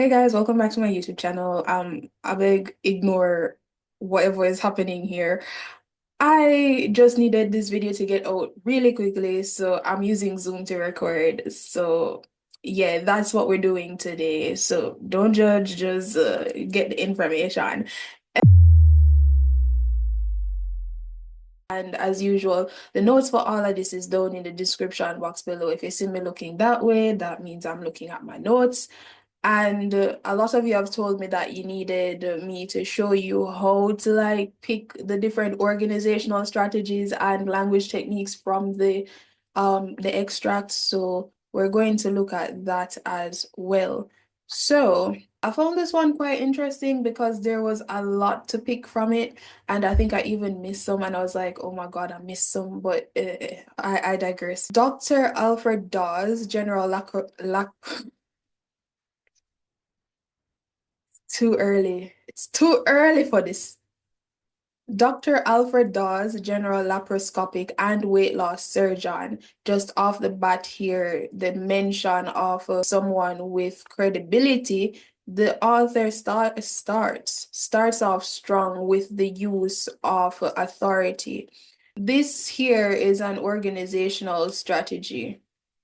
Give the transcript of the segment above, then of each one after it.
Hey guys, welcome back to my YouTube channel. I beg ignore whatever is happening here. I just needed this video to get out really quickly, so I'm using Zoom to record. So yeah, that's what we're doing today. So don't judge, just get the information. And as usual, the notes for all of this is down in the description box below. If you see me looking that way, that means I'm looking at my notes. And a lot of you have told me that you needed me to show you how to like pick the different organizational strategies and language techniques from the extracts. So we're going to look at that as well. So I found this one quite interesting because there was a lot to pick from it, and I think I even missed some, and I was like, oh my God, I missed some, but I digress. Dr. Alfred Dawes, General Lac Too early. It's too early for this. Dr. Alfred Dawes, general laparoscopic and weight loss surgeon. Just off the bat here, the mention of someone with credibility. The author starts off strong with the use of authority. This here is an organizational strategy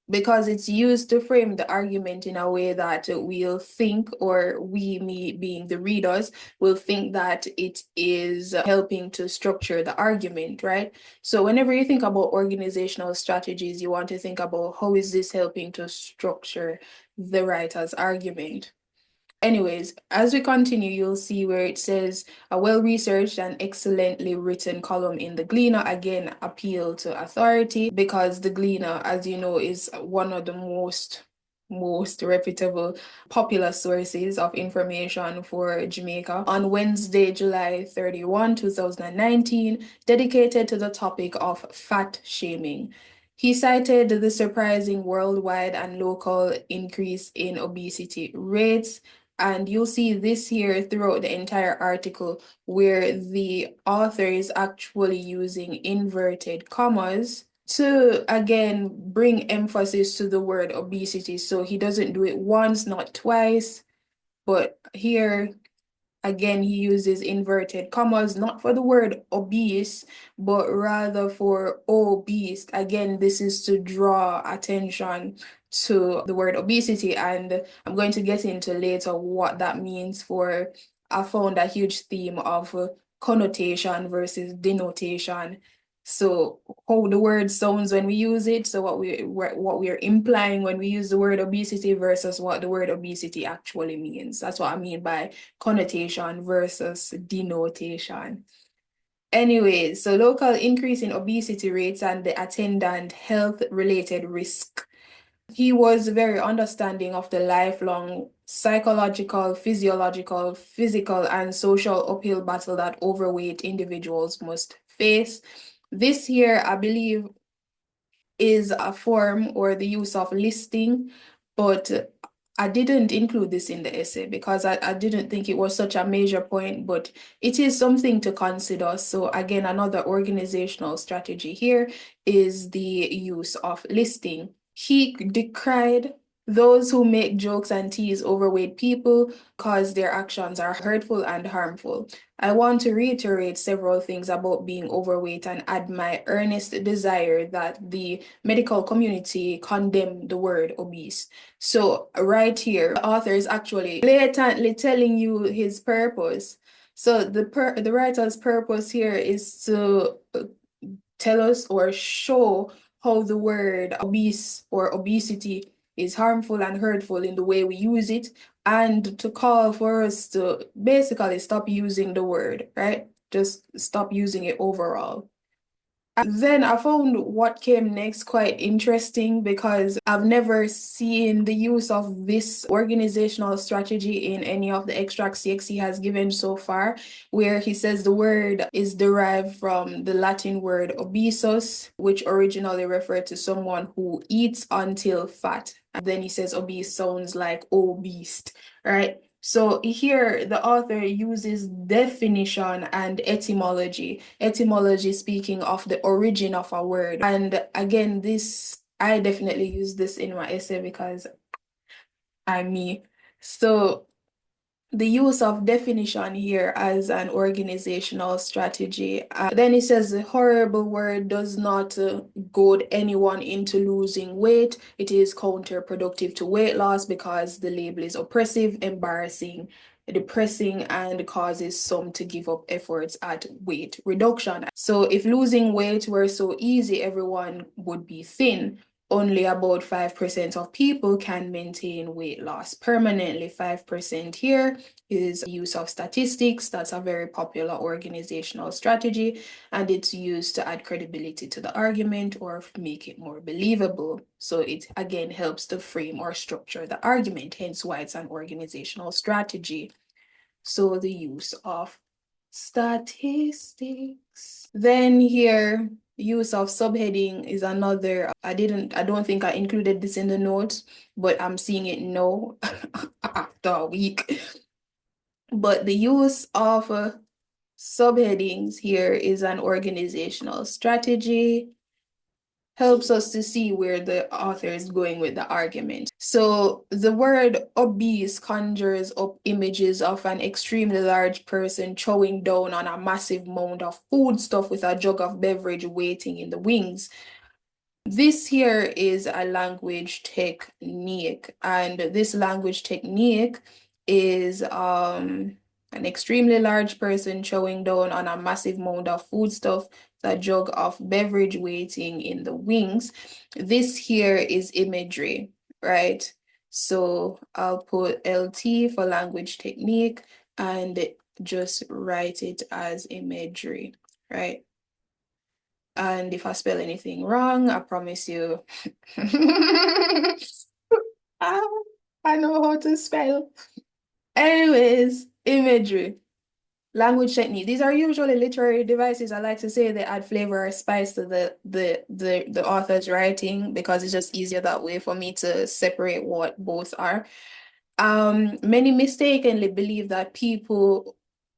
because it's used to frame the argument in a way that we'll think, or we, me being the readers, will think that it is helping to structure the argument, right? So whenever you think about organizational strategies, you want to think about how is this helping to structure the writer's argument. Anyways, as we continue, you'll see where it says a well-researched and excellently written column in the Gleaner again appeal to authority, because the Gleaner, as you know, is one of the most reputable popular sources of information for Jamaica. On Wednesday, July 31, 2019, dedicated to the topic of fat shaming. He cited the surprising worldwide and local increase in obesity rates, and you'll see this here throughout the entire article, where the author is actually using inverted commas to again bring emphasis to the word obesity. So he doesn't do it once, not twice, but here again he uses inverted commas, not for the word obese, but rather for obese. Again, this is to draw attention to the word obesity, and I'm going to get into later what that means. For I found a huge theme of connotation versus denotation. So how the word sounds when we use it, so what we're implying when we use the word obesity versus what the word obesity actually means. That's what I mean by connotation versus denotation. Anyway, so local increase in obesity rates and the attendant health-related risk. He was very understanding of the lifelong psychological, physiological, physical, and social uphill battle that overweight individuals must face. This here, I believe, is a form or the use of listing, but I didn't include this in the essay because I didn't think it was such a major point, but it is something to consider. So again, another organizational strategy here is the use of listing. He decried those who make jokes and tease overweight people because their actions are hurtful and harmful. I want to reiterate several things about being overweight and add my earnest desire that the medical community condemn the word obese. So right here, the author is actually blatantly telling you his purpose. So the writer's purpose here is to tell us or show how the word obese or obesity is harmful and hurtful in the way we use it, and to call for us to basically stop using the word, right? Just stop using it overall. Then I found what came next quite interesting because I've never seen the use of this organizational strategy in any of the extracts CXC has given so far, where he says the word is derived from the Latin word obesus, which originally referred to someone who eats until fat. And then he says obese sounds like obese, right? So here the author uses definition and etymology. Etymology speaking of the origin of a word. And again, this I definitely use this in my essay because I'm me. So the use of definition here as an organizational strategy. Then it says the horrible word does not goad anyone into losing weight. It is counterproductive to weight loss because the label is oppressive, embarrassing, depressing, and causes some to give up efforts at weight reduction. So if losing weight were so easy, everyone would be thin. Only about 5% of people can maintain weight loss permanently. 5% here is use of statistics. That's a very popular organizational strategy, and it's used to add credibility to the argument or make it more believable. So it again helps to frame or structure the argument, hence why it's an organizational strategy. So the use of statistics. Then here, use of subheading is another. I don't think I included this in the notes, but I'm seeing it now after a week. But the use of subheadings here is an organizational strategy, helps us to see where the author is going with the argument. So the word obese conjures up images of an extremely large person chowing down on a massive mound of food stuff with a jug of beverage waiting in the wings. This here is a language technique, and this language technique is an extremely large person chowing down on a massive mound of foodstuff, a jug of beverage waiting in the wings. This here is imagery, right? So I'll put LT for language technique and just write it as imagery, right? And if I spell anything wrong, I promise you, I know how to spell. Anyways, imagery, language technique. These are usually literary devices. I like to say they add flavor or spice to the author's writing because it's just easier that way for me to separate what both are. Many mistakenly believe that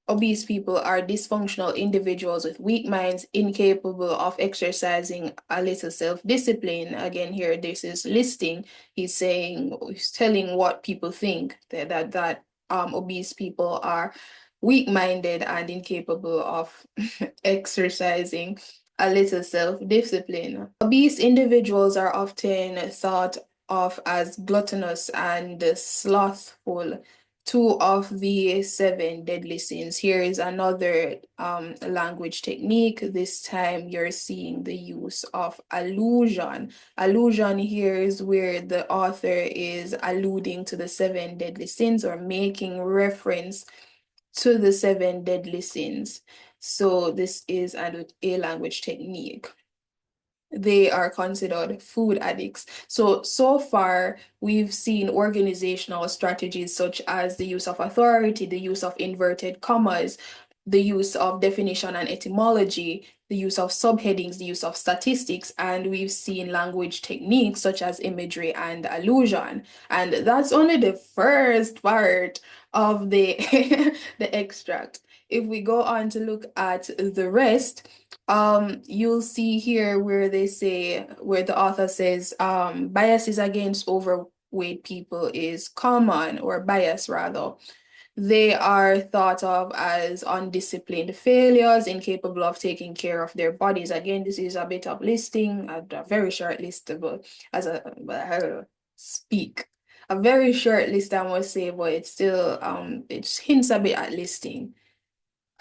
obese people are dysfunctional individuals with weak minds, incapable of exercising a little self-discipline. Again, here, this is listing. He's telling what people think that obese people are weak-minded and incapable of exercising a little self-discipline. Obese individuals are often thought of as gluttonous and slothful, two of the seven deadly sins. Here is another language technique. This time you're seeing the use of allusion. Allusion here is where the author is alluding to the seven deadly sins or making reference to the seven deadly sins. So this is a language technique. They are considered food addicts. So far, we've seen organizational strategies such as the use of authority, the use of inverted commas, the use of definition and etymology, the use of subheadings, the use of statistics, and we've seen language techniques such as imagery and allusion. And that's only the first part of the, the extract. If we go on to look at the rest, you'll see here where where the author says, biases against overweight people is common, or bias rather. They are thought of as undisciplined failures, incapable of taking care of their bodies. Again, this is a bit of listing, a very short list, but speak. A very short list, I must say, but it's still, it hints a bit at listing.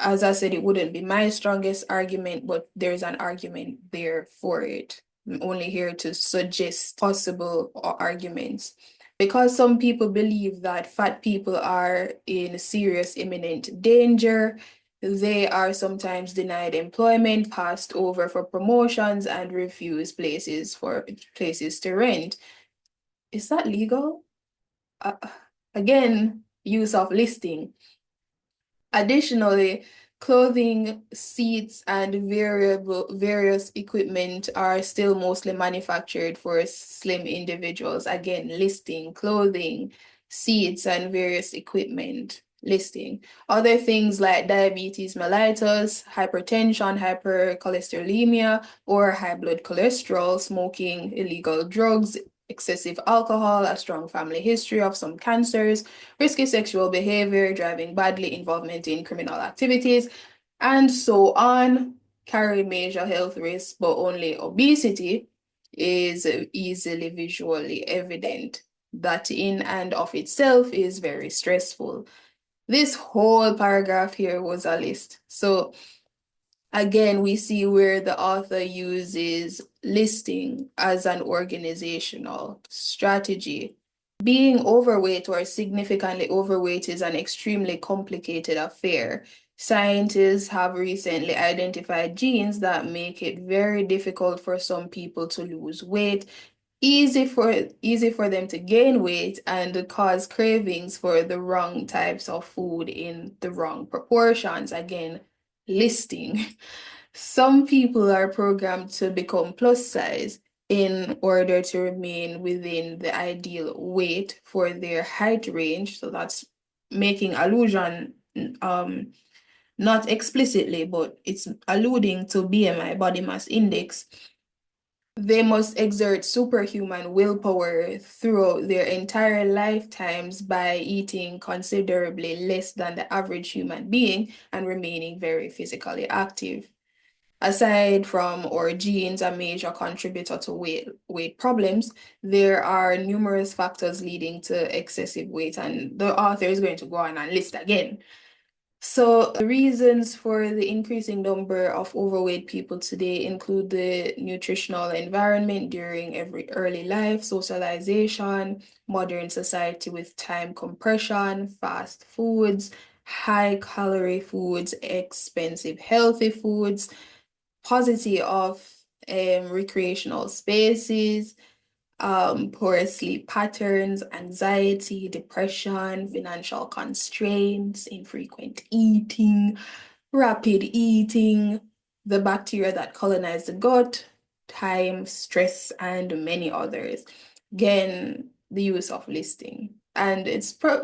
As I said, it wouldn't be my strongest argument, but there's an argument there for it. I'm only here to suggest possible arguments. Because some people believe that fat people are in serious imminent danger, they are sometimes denied employment, passed over for promotions, and refused places to rent. Is that legal? Uh, Again, use of listing. Additionally, clothing, seats, and various equipment are still mostly manufactured for slim individuals. Again, listing clothing, seats, and various equipment listing. Other things like diabetes mellitus, hypertension, hypercholesterolemia, or high blood cholesterol, smoking, illegal drugs, excessive alcohol, a strong family history of some cancers, risky sexual behavior, driving badly, involvement in criminal activities, and so on, carry major health risks, but only obesity is easily visually evident. That in and of itself is very stressful. This whole paragraph here was a list. So again, we see where the author uses listing as an organizational strategy. Being overweight or significantly overweight is an extremely complicated affair. Scientists have recently identified genes that make it very difficult for some people to lose weight, easy for them to gain weight, and cause cravings for the wrong types of food in the wrong proportions. Again, listing. Some people are programmed to become plus size in order to remain within the ideal weight for their height range. So that's making allusion, not explicitly, but it's alluding to BMI, body mass index. They must exert superhuman willpower throughout their entire lifetimes by eating considerably less than the average human being and remaining very physically active. Aside from our genes a major contributor to weight problems, there are numerous factors leading to excessive weight, and the author is going to go on and list again. So the reasons for the increasing number of overweight people today include the nutritional environment during every early life, socialization, modern society with time compression, fast foods, high calorie foods, expensive healthy foods, paucity of recreational spaces, poor sleep patterns, anxiety, depression, financial constraints, infrequent eating, rapid eating, the bacteria that colonize the gut, time, stress, and many others. Again, the use of listing. And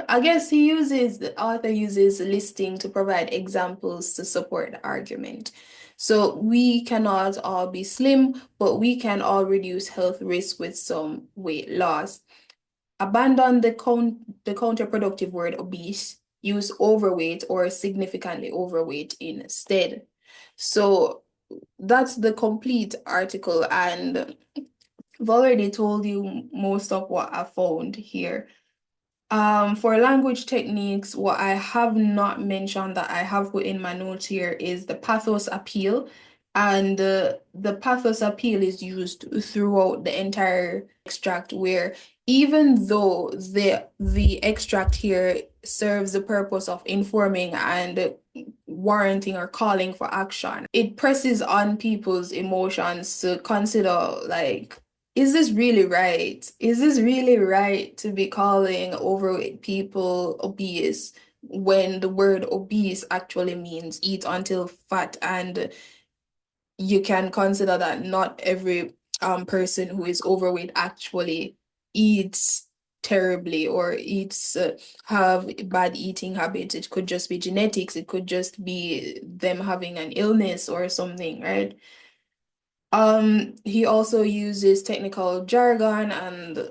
I guess the author uses listing to provide examples to support the argument. So we cannot all be slim, but we can all reduce health risk with some weight loss. Abandon the counterproductive word obese. Use overweight or significantly overweight instead. So that's the complete article, and I've already told you most of what I found here. For language techniques, what I have not mentioned that I have put in my notes here is the pathos appeal. And the pathos appeal is used throughout the entire extract, where even though the extract here serves the purpose of informing and warranting or calling for action, it presses on people's emotions to consider, like, is this really right? Is this really right to be calling overweight people obese when the word obese actually means eat until fat? And you can consider that not every person who is overweight actually eats terribly or eats have bad eating habits. It could just be genetics. It could just be them having an illness or something, right? He also uses technical jargon and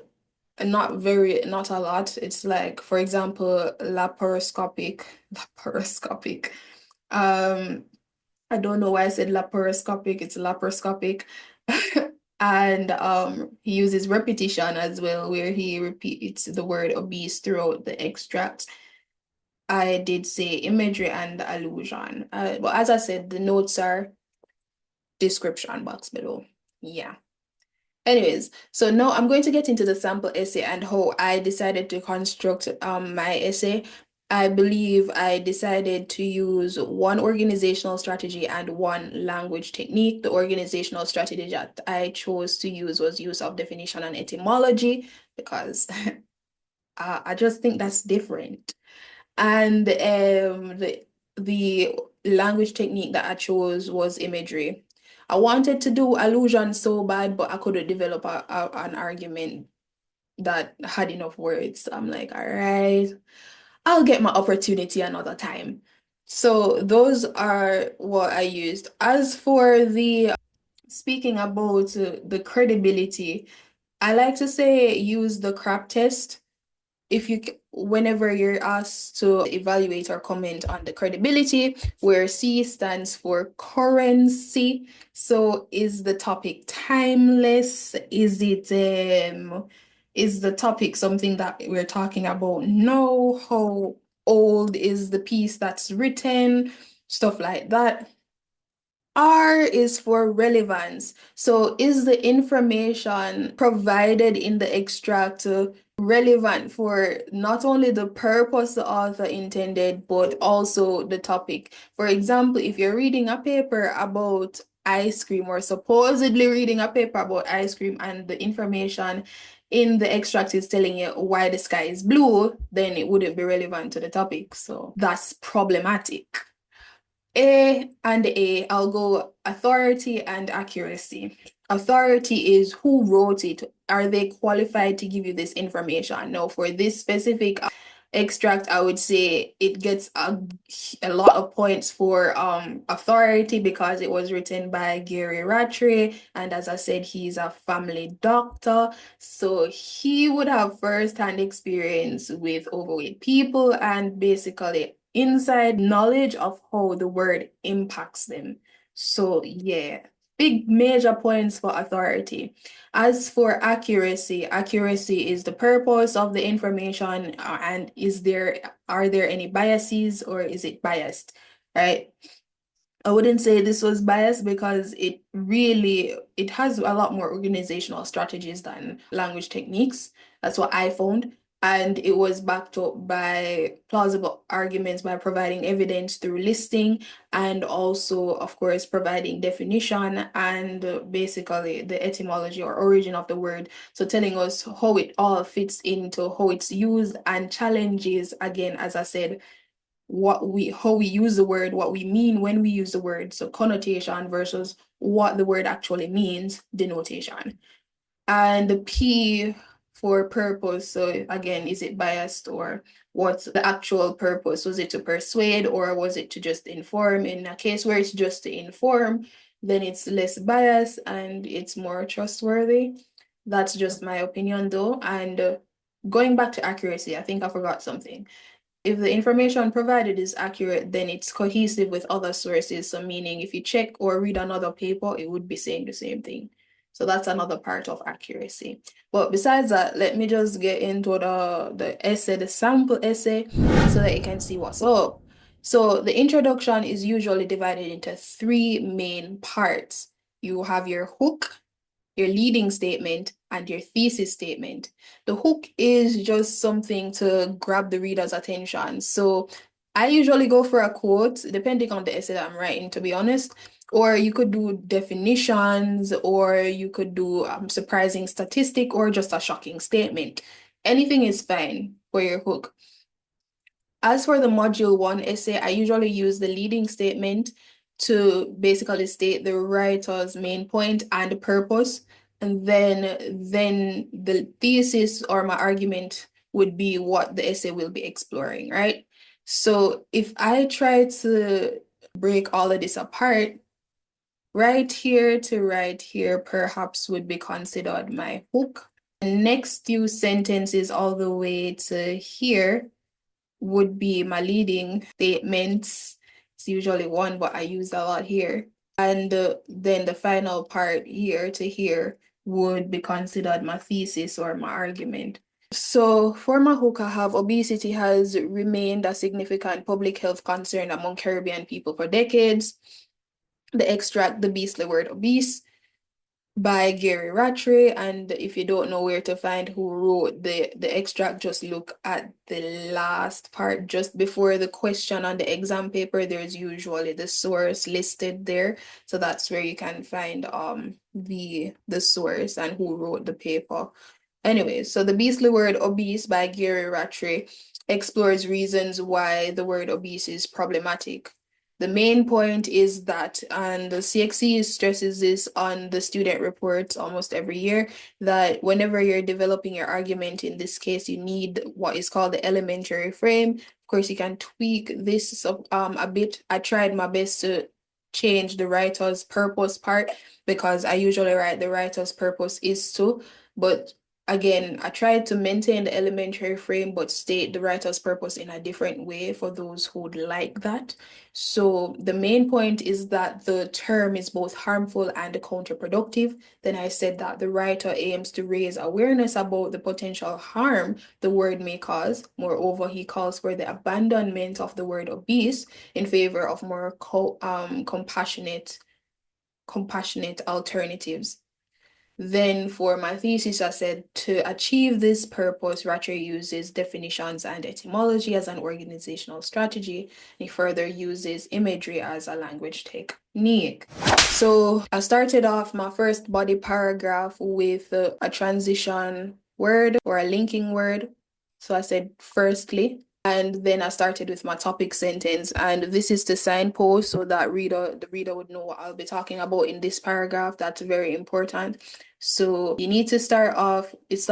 not a lot. It's like, for example, laparoscopic. Um, I don't know why I said laparoscopic, it's laparoscopic. And he uses repetition as well, where he repeats the word obese throughout the extract. I did say imagery and allusion. But as I said, the notes are description box below. Yeah. Anyways, so now I'm going to get into the sample essay and how I decided to construct my essay. I believe I decided to use one organizational strategy and one language technique. The organizational strategy that I chose to use was use of definition and etymology because I just think that's different. And the language technique that I chose was imagery. I wanted to do allusion so bad, but I couldn't develop an argument that had enough words. I'm like, all right, I'll get my opportunity another time. So those are what I used. As for the speaking about the credibility, I like to say use the crap test if you whenever you're asked to evaluate or comment on the credibility, where C stands for currency. So is the topic timeless? Is the topic something that we're talking about now? How old is the piece that's written? Stuff like that. R is for relevance. So is the information provided in the extract relevant for not only the purpose the author intended, but also the topic? For example, if you're reading a paper about ice cream or supposedly reading a paper about ice cream and the information in the extract is telling you why the sky is blue, then it wouldn't be relevant to the topic. So that's problematic. I'll go authority and accuracy. Authority is who wrote it. Are they qualified to give you this information? Now, for this specific extract, I would say it gets a lot of points for authority because it was written by Gary Rattray, and as I said, he's a family doctor, so he would have first-hand experience with overweight people and basically inside knowledge of how the word impacts them. So yeah, big major points for authority. As for accuracy, accuracy is the purpose of the information, and are there any biases or is it biased, right? I wouldn't say this was biased because it has a lot more organizational strategies than language techniques. That's what I found. And it was backed up by plausible arguments by providing evidence through listing and also, of course, providing definition and basically the etymology or origin of the word. So telling us how it all fits into how it's used and challenges, again, as I said, how we use the word, what we mean when we use the word. So connotation versus what the word actually means, denotation. And the P for purpose. So again, is it biased or what's the actual purpose? Was it to persuade or was it to just inform? In a case where it's just to inform, then it's less biased and it's more trustworthy. That's just my opinion though. And going back to accuracy, I think I forgot something. If the information provided is accurate, then it's cohesive with other sources. So meaning if you check or read another paper, it would be saying the same thing. So that's another part of accuracy. But besides that, let me just get into the essay, the sample essay, so that you can see what's up. So the introduction is usually divided into three main parts. You have your hook, your leading statement, and your thesis statement. The hook is just something to grab the reader's attention. So I usually go for a quote, depending on the essay that I'm writing, to be honest. Or you could do definitions, or you could do surprising statistic, or just a shocking statement. Anything is fine for your hook. As for the module one essay, I usually use the leading statement to basically state the writer's main point and purpose. And then the thesis or my argument would be what the essay will be exploring, right? So if I try to break all of this apart, right here to right here perhaps would be considered my hook. The next few sentences all the way to here would be my leading statements. It's usually one, but I use a lot here. And then the final part here to here would be considered my thesis or my argument. So for my hook, I have obesity has remained a significant public health concern among Caribbean people for decades. The extract, the beastly word obese, by Gary Rattray. And if you don't know where to find who wrote the extract, just look at the last part just before the question on the exam paper. There's usually the source listed there. So that's where you can find the source and who wrote the paper. Anyway, so the beastly word obese by Gary Rattray explores reasons why the word obese is problematic. The main point is that, and the CXC stresses this on the student reports almost every year, that whenever you're developing your argument, in this case, you need what is called the elementary frame. Of course, you can tweak this a bit. I tried my best to change the writer's purpose part because I usually write the writer's purpose is to, but Again, I tried to maintain the elementary frame, but state the writer's purpose in a different way for those who would like that. So the main point is that the term is both harmful and counterproductive. Then I said that the writer aims to raise awareness about the potential harm the word may cause. Moreover, he calls for the abandonment of the word obese in favor of more compassionate alternatives. Then for my thesis, I said to achieve this purpose, Ratcher uses definitions and etymology as an organizational strategy. He further uses imagery as a language technique. So I started off my first body paragraph with a transition word or a linking word. So I said, firstly, and then I started with my topic sentence, and this is to signpost so that the reader would know what I'll be talking about in this paragraph. That's very important. So you need to start off, it's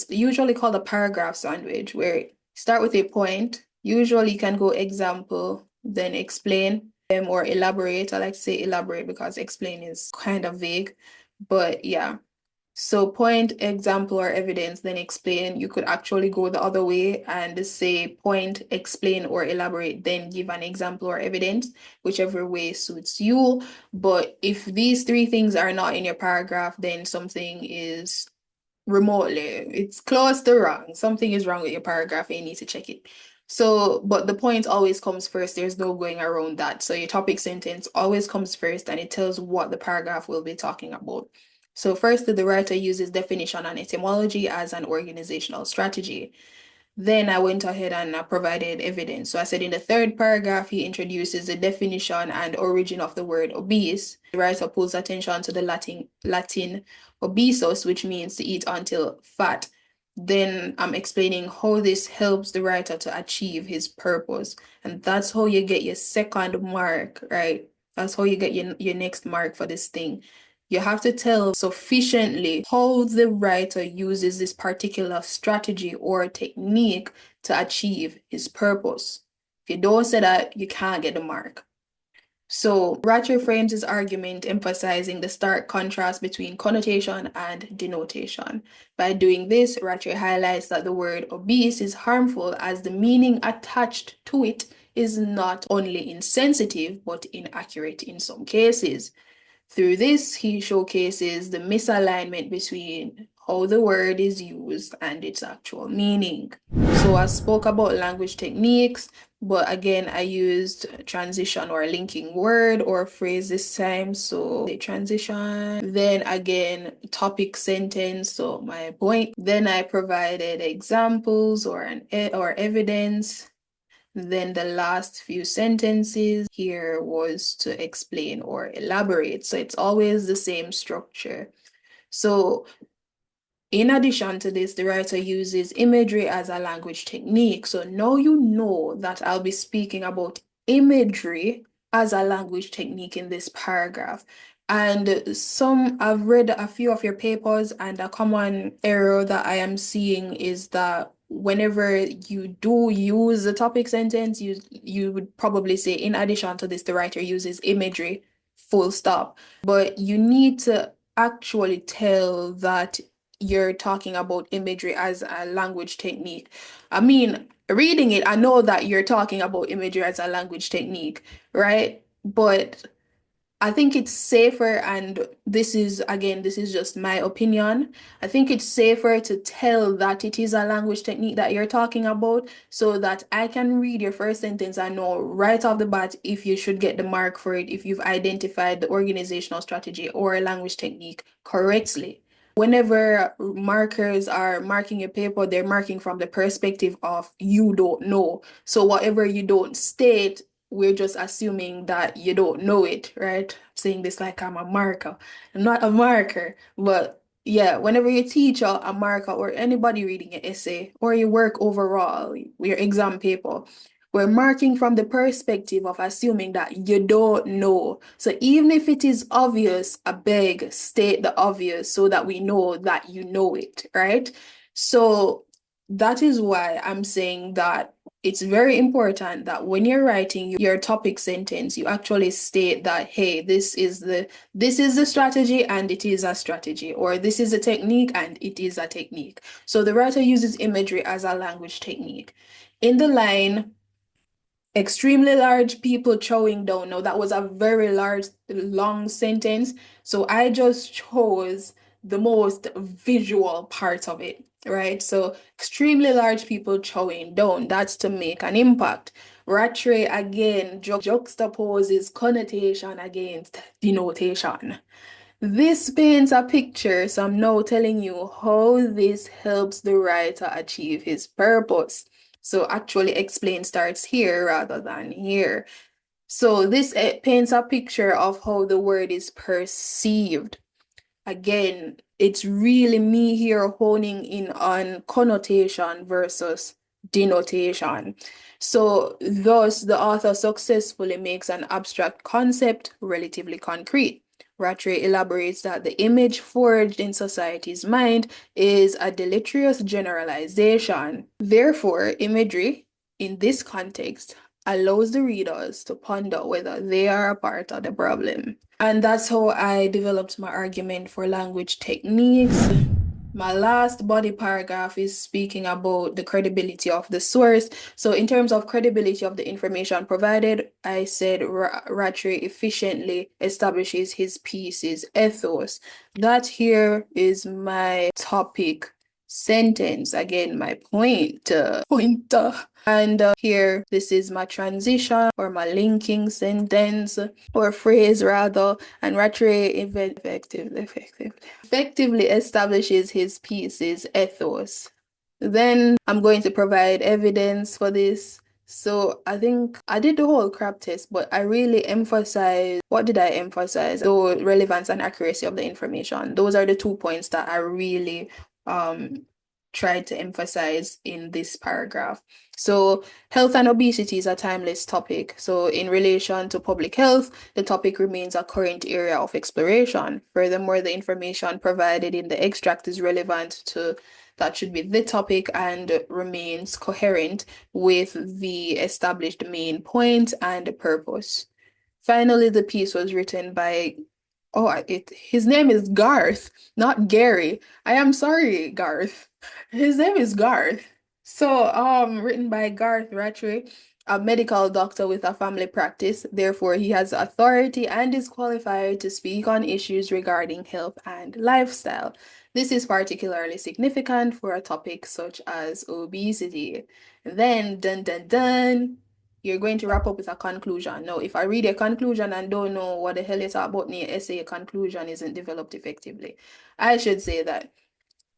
usually called a paragraph sandwich, where you start with a point. Usually you can go example, then explain, or elaborate. I like to say elaborate because explain is kind of vague, but yeah. So point, example, or evidence, then explain. You could actually go the other way and say point, explain, or elaborate, then give an example or evidence, whichever way suits you. But if these three things are not in your paragraph, then something is remotely, it's close to wrong. Something is wrong with your paragraph and you need to check it. So, but the point always comes first. There's no going around that. So your topic sentence always comes first and it tells what the paragraph will be talking about. So first, the writer uses definition and etymology as an organizational strategy. Then I went ahead and provided evidence. So I said in the third paragraph, he introduces the definition and origin of the word obese. The writer pulls attention to the Latin obesos, which means to eat until fat. Then I'm explaining how this helps the writer to achieve his purpose. And that's how you get your second mark, right? That's how you get your next mark for this thing. You have to tell sufficiently how the writer uses this particular strategy or technique to achieve his purpose. If you don't say that, you can't get the mark. So Ratcher frames his argument emphasizing the stark contrast between connotation and denotation. By doing this, Ratcher highlights that the word obese is harmful as the meaning attached to it is not only insensitive but inaccurate in some cases. Through this, he showcases the misalignment between how the word is used and its actual meaning. So I spoke about language techniques, but again, I used transition or linking word or phrase this time. So the transition, then again, topic sentence, so my point. Then I provided examples or evidence. Then the last few sentences here was to explain or elaborate. So it's always the same structure. So in addition to this, the writer uses imagery as a language technique. So now you know that I'll be speaking about imagery as a language technique in this paragraph. And I've read a few of your papers, and a common error that I am seeing is that whenever you do use the topic sentence, you would probably say, in addition to this, the writer uses imagery, full stop. But you need to actually tell that you're talking about imagery as a language technique. I mean, reading it, I know that you're talking about imagery as a language technique, right? But I think it's safer, and this is just my opinion. I think it's safer to tell that it is a language technique that you're talking about so that I can read your first sentence and know right off the bat if you should get the mark for it, if you've identified the organizational strategy or language technique correctly. Whenever markers are marking a paper, they're marking from the perspective of you don't know. So whatever you don't state, we're just assuming that you don't know it, right? I'm saying this like I'm a marker. I'm not a marker, but yeah, whenever you teach a marker or anybody reading an essay or your work overall, your exam paper, we're marking from the perspective of assuming that you don't know. So even if it is obvious, I beg, state the obvious so that we know that you know it, right? So That is why I'm saying that it's very important that when you're writing your topic sentence, you actually state that, hey, this is the strategy and it is a strategy, or this is a technique and it is a technique. So the writer uses imagery as a language technique. In the line, extremely large people chowing down. Now, that was a very large, long sentence. So I just chose the most visual part of it, right? So, extremely large people chowing down. That's to make an impact. Rattray again juxtaposes connotation against denotation. This paints a picture, so I'm now telling you how this helps the writer achieve his purpose. So actually explain starts here rather than here. So this paints a picture of how the word is perceived. Again, it's really me here honing in on connotation versus denotation. So, thus, the author successfully makes an abstract concept relatively concrete. Rattray elaborates that the image forged in society's mind is a deleterious generalization. Therefore, imagery, in this context, allows the readers to ponder whether they are a part of the problem. And that's how I developed my argument for language techniques. My last body paragraph is speaking about the credibility of the source. So, in terms of credibility of the information provided, I said Rattray efficiently establishes his piece's ethos. That here is my topic sentence. Again, my pointer. And here, this is my transition or my linking sentence or phrase rather. And Rattray effectively establishes his piece's ethos. Then I'm going to provide evidence for this. So I think I did the whole crap test, but I really emphasized, what did I emphasize? The relevance and accuracy of the information. Those are the 2 points that I really tried to emphasize in this paragraph. So health and obesity is a timeless topic. So in relation to public health, the topic remains a current area of exploration. Furthermore, the information provided in the extract is relevant to that should be the topic and remains coherent with the established main point and purpose. Finally, the piece was written by his name is Garth, not Gary. I am sorry, Garth. His name is Garth. So, written by Garth Rattray, a medical doctor with a family practice. Therefore, he has authority and is qualified to speak on issues regarding health and lifestyle. This is particularly significant for a topic such as obesity. Then, dun dun dun, you're going to wrap up with a conclusion. Now, if I read a conclusion and don't know what the hell you talk about in your essay, a conclusion isn't developed effectively. I should say that.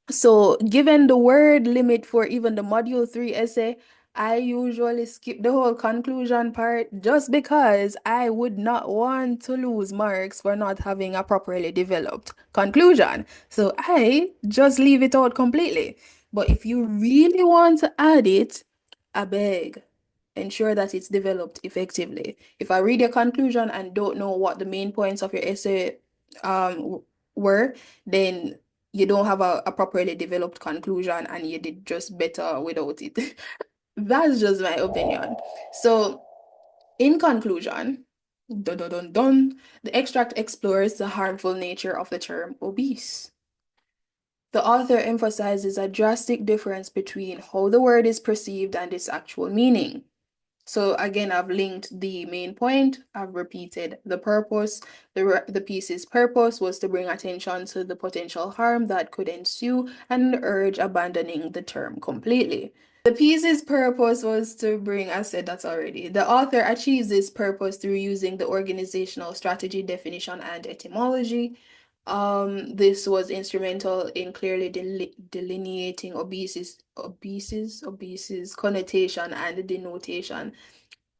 So, given the word limit for even the Module 3 essay, I usually skip the whole conclusion part just because I would not want to lose marks for not having a properly developed conclusion. So, I just leave it out completely. But if you really want to add it, I beg, ensure that it's developed effectively. If I read your conclusion and don't know what the main points of your essay were, then you don't have a properly developed conclusion and you did just better without it. That's just my opinion. So, in conclusion, dun, dun, dun, dun, the extract explores the harmful nature of the term obese. The author emphasizes a drastic difference between how the word is perceived and its actual meaning. So again, I've linked the main point. I've repeated the purpose. The piece's purpose was to bring attention to the potential harm that could ensue and urge abandoning the term completely. The piece's purpose was to bring, I said that already. The author achieves this purpose through using the organizational strategy, definition, and etymology. This was instrumental in clearly delineating obese's connotation and denotation.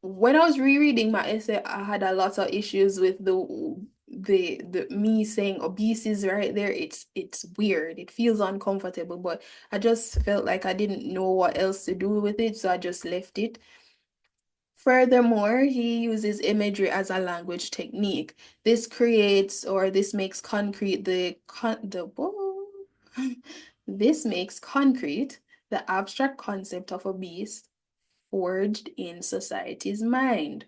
When I was rereading my essay, I had a lot of issues with the me saying obeses right there. It's weird. It feels uncomfortable, but I just felt like I didn't know what else to do with it, so I just left it. Furthermore, he uses imagery as a language technique. This makes concrete this makes concrete The abstract concept of a beast forged in society's mind.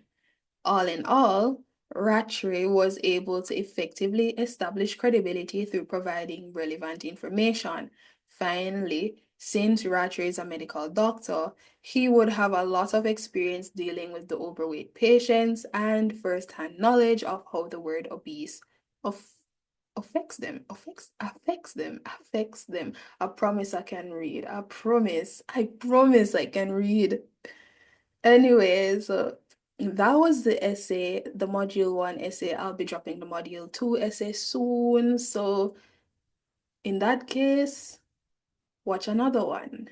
All in all, Rattray was able to effectively establish credibility through providing relevant information. Finally, since Rattray is a medical doctor, he would have a lot of experience dealing with the overweight patients and first-hand knowledge of how the word obese affects them. I promise I can read. I promise I can read. Anyways, that was the essay, the module one essay. I'll be dropping the module two essay soon. So in that case, watch another one.